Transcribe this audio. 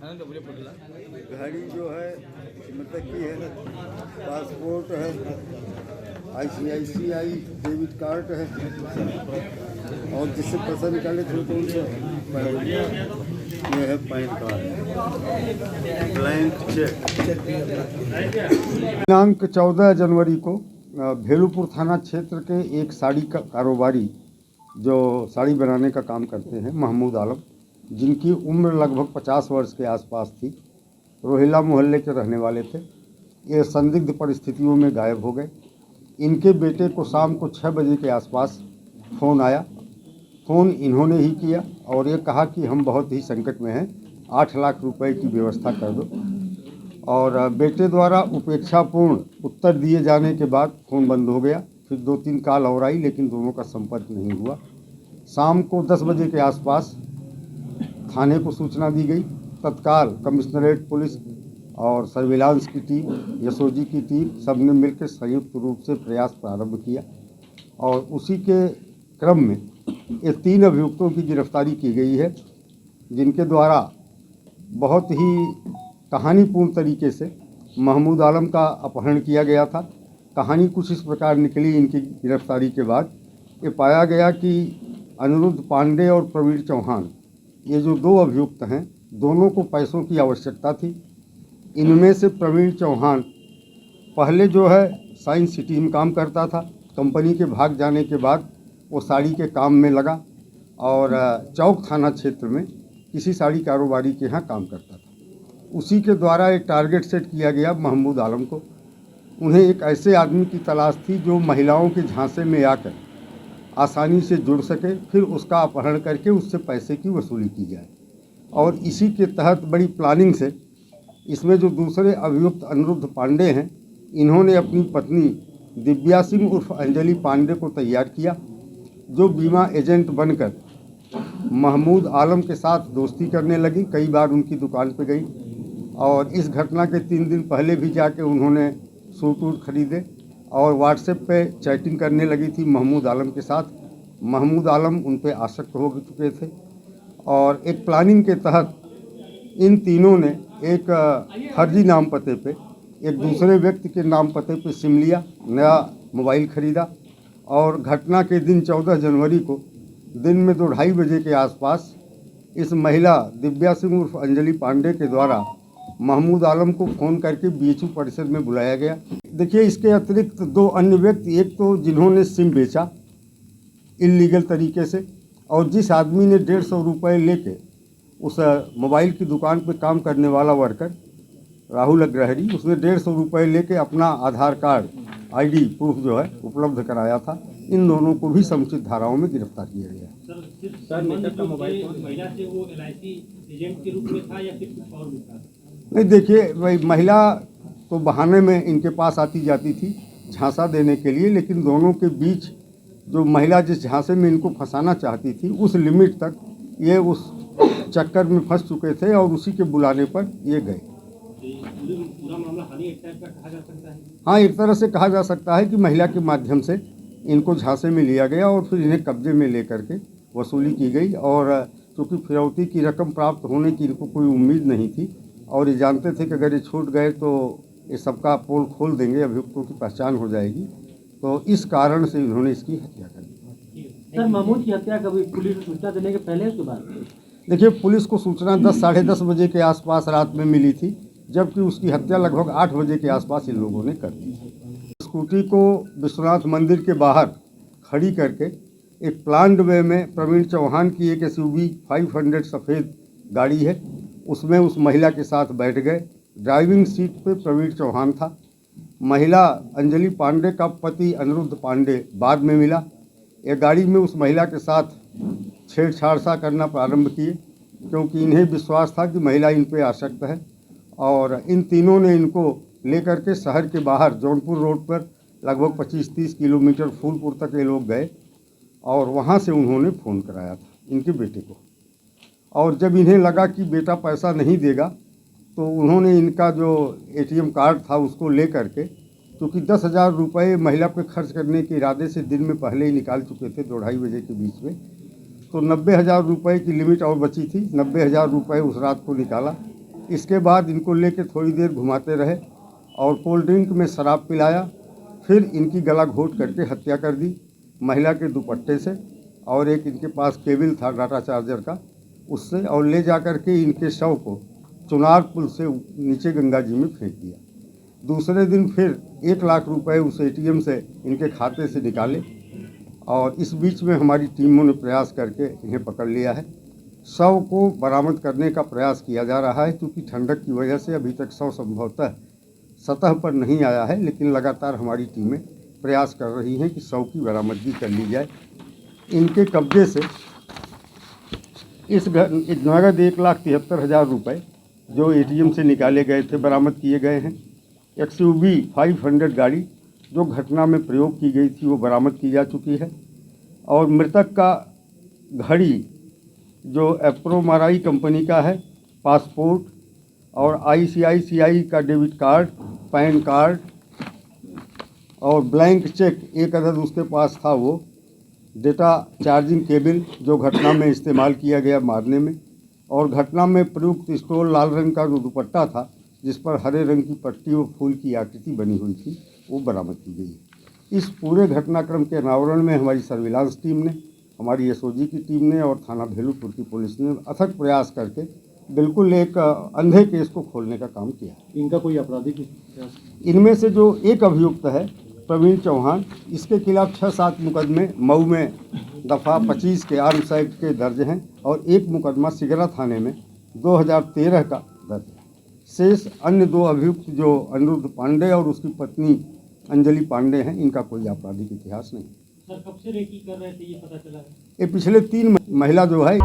गाड़ी जो है मतलब कि है, पासपोर्ट है, ICICI डेबिट कार्ड है, और जिससे पैसा निकाले थे तो ये है पैन कार्ड, ब्लैंक चेक। दिनांक 14 जनवरी को भेलूपुर थाना क्षेत्र के एक साड़ी का कारोबारी जो साड़ी बनाने का काम करते हैं, महमूद आलम, जिनकी उम्र लगभग 50 वर्ष के आसपास थी, रोहिला मोहल्ले के रहने वाले थे। ये संदिग्ध परिस्थितियों में गायब हो गए। इनके बेटे को शाम को 6 बजे के आसपास फ़ोन आया। फ़ोन इन्होंने ही किया और ये कहा कि हम बहुत ही संकट में हैं, 8 लाख रुपए की व्यवस्था कर दो। और बेटे द्वारा उपेक्षापूर्ण उत्तर दिए जाने के बाद फ़ोन बंद हो गया। फिर 2-3 कॉल और आई, लेकिन दोनों का संपर्क नहीं हुआ। शाम को 10 बजे के आसपास थाने को सूचना दी गई। तत्काल कमिश्नरेट पुलिस और सर्विलांस की टीम, यशोजी की टीम, सबने मिलकर संयुक्त रूप से प्रयास प्रारंभ किया और उसी के क्रम में ये 3 अभियुक्तों की गिरफ्तारी की गई है, जिनके द्वारा बहुत ही कहानीपूर्ण तरीके से महमूद आलम का अपहरण किया गया था। कहानी कुछ इस प्रकार निकली इनकी गिरफ्तारी के बाद। ये पाया गया कि अनिरुद्ध पांडे और प्रवीण चौहान, ये जो 2 अभियुक्त हैं, दोनों को पैसों की आवश्यकता थी। इनमें से प्रवीण चौहान पहले जो है साइंस सिटी में काम करता था। कंपनी के भाग जाने के बाद वो साड़ी के काम में लगा और चौक थाना क्षेत्र में किसी साड़ी कारोबारी के यहाँ काम करता था। उसी के द्वारा एक टारगेट सेट किया गया महमूद आलम को। उन्हें एक ऐसे आदमी की तलाश थी जो महिलाओं के झांसे में आकर आसानी से जुड़ सके, फिर उसका अपहरण करके उससे पैसे की वसूली की जाए। और इसी के तहत बड़ी प्लानिंग से इसमें जो दूसरे अभियुक्त अनिरुद्ध पांडे हैं, इन्होंने अपनी पत्नी दिव्या सिंह उर्फ अंजलि पांडे को तैयार किया, जो बीमा एजेंट बनकर महमूद आलम के साथ दोस्ती करने लगी। कई बार उनकी दुकान पर गई और इस घटना के 3 दिन पहले भी जाके उन्होंने सूट वूट खरीदे और व्हाट्सएप पे चैटिंग करने लगी थी महमूद आलम के साथ। महमूद आलम उन पे आसक्त हो चुके थे और एक प्लानिंग के तहत इन तीनों ने एक फर्जी नाम पते पे, एक दूसरे व्यक्ति के नाम पते पे सिम लिया, नया मोबाइल ख़रीदा और घटना के दिन 14 जनवरी को दिन में 2-2:30 बजे के आसपास इस महिला दिव्या सिंह उर्फ अंजलि पांडे के द्वारा महमूद आलम को फ़ोन करके BHU परिसर में बुलाया गया। देखिए, इसके अतिरिक्त 2 अन्य व्यक्ति, एक तो जिन्होंने सिम बेचा इल्लीगल तरीके से, और जिस आदमी ने 150 रुपये लेके उस मोबाइल की दुकान पर काम करने वाला वर्कर राहुल अग्रहरी, उसने 150 रुपये लेके अपना आधार कार्ड ID प्रूफ जो है उपलब्ध कराया था। इन दोनों को भी समुचित धाराओं में गिरफ्तार किया गया। सर मृतक का मोबाइल महिला से वो LIC एजेंट के रूप में था या फिर कुछ और भी था? नहीं, देखिए भाई, महिला तो बहाने में इनके पास आती जाती थी झांसा देने के लिए, लेकिन दोनों के बीच जो महिला जिस झांसे में इनको फंसाना चाहती थी, उस लिमिट तक ये उस चक्कर में फंस चुके थे और उसी के बुलाने पर ये गए। पूरा मामला हनी अटैक का कहा जा सकता है? हाँ, एक तरह से कहा जा सकता है कि महिला के माध्यम से इनको झांसे में लिया गया और फिर इन्हें कब्जे में लेकर के वसूली की गई। और चूँकि फिरौती की रकम प्राप्त होने की इनको कोई उम्मीद नहीं थी और ये जानते थे कि अगर ये छूट गए तो ये सबका पोल खोल देंगे, अभियुक्तों की पहचान हो जाएगी, तो इस कारण से इन्होंने इसकी हत्या कर दी। सर, महमूद की हत्या कभी पुलिस को सूचना देने के पहले उसके बाद? देखिए, पुलिस को सूचना 10 साढ़े 10 बजे के आसपास रात में मिली थी, जबकि उसकी हत्या लगभग 8 बजे के आसपास इन लोगों ने कर दी। स्कूटी को विश्वनाथ मंदिर के बाहर खड़ी करके एक प्लान्ड वे में प्रवीण चौहान की एक SUV 500 सफ़ेद गाड़ी है, उसमें उस महिला के साथ बैठ गए। ड्राइविंग सीट पे प्रवीण चौहान था। महिला अंजलि पांडे का पति अनिरुद्ध पांडे बाद में मिला। ये गाड़ी में उस महिला के साथ छेड़छाड़ सा करना प्रारंभ किए, क्योंकि इन्हें विश्वास था कि महिला इन पे आसक्त है। और इन तीनों ने इनको लेकर के शहर के बाहर जौनपुर रोड पर लगभग 25-30 किलोमीटर फूलपुर तक ये लोग गए और वहाँ से उन्होंने फ़ोन कराया था इनके बेटे को। और जब इन्हें लगा कि बेटा पैसा नहीं देगा, तो उन्होंने इनका जो ATM कार्ड था उसको ले करके, क्योंकि 10,000 रुपये महिला पे खर्च करने के इरादे से दिन में पहले ही निकाल चुके थे 2-2:30 बजे के बीच में, तो 90,000 रुपये की लिमिट और बची थी। 90,000 रुपये उस रात को निकाला इसके बाद इनको लेके थोड़ी देर घुमाते रहे और कोल्ड ड्रिंक में शराब पिलाया, फिर इनकी गला घोट करके हत्या कर दी महिला के दुपट्टे से, और एक इनके पास केबल था डाटा चार्जर का उससे, और ले जा कर के इनके शव को चुनार पुल से नीचे गंगा जी में फेंक दिया। दूसरे दिन फिर 1 लाख रुपए उस एटीएम से इनके खाते से निकाले, और इस बीच में हमारी टीमों ने प्रयास करके इन्हें पकड़ लिया है। शव को बरामद करने का प्रयास किया जा रहा है, क्योंकि ठंडक की वजह से अभी तक शव संभवतः सतह पर नहीं आया है, लेकिन लगातार हमारी टीमें प्रयास कर रही हैं कि शव की बरामदगी कर ली जाए। इनके कब्जे से इस नगद 1,73,000 रुपये जो एटीएम से निकाले गए थे बरामद किए गए हैं। XUV 500 गाड़ी जो घटना में प्रयोग की गई थी वो बरामद की जा चुकी है, और मृतक का घड़ी जो एप्रोमाराई कंपनी का है, पासपोर्ट और ICICI का डेबिट कार्ड, पैन कार्ड और ब्लैंक चेक 1 अदद उसके पास था, वो डेटा चार्जिंग केबल जो घटना में इस्तेमाल किया गया मारने में, और घटना में प्रयुक्त स्टोल लाल रंग का जो दुपट्टा था जिस पर हरे रंग की पट्टी और फूल की आकृति बनी हुई थी वो बरामद की गई है। इस पूरे घटनाक्रम के अनावरण में हमारी सर्विलांस टीम ने, हमारी SOG की टीम ने और थाना भेलूपुर की पुलिस ने अथक प्रयास करके बिल्कुल एक अंधे केस को खोलने का काम किया। इनका कोई आपराधिक इतिहास? इनमें से जो एक अभियुक्त है प्रवीण चौहान, इसके खिलाफ 6-7 मुकदमे मऊ में दफ़ा 25 के आर्म्स एक्ट के दर्ज हैं, और एक मुकदमा सिगरा थाने में 2013 का दर्ज है। शेष अन्य 2 अभियुक्त जो अनिरुद्ध पांडे और उसकी पत्नी अंजलि पांडे हैं, इनका कोई आपराधिक इतिहास नहीं। सर, कब से रेकी कर रहे थे ये पता चला है? ये पिछले 3 महिला जो है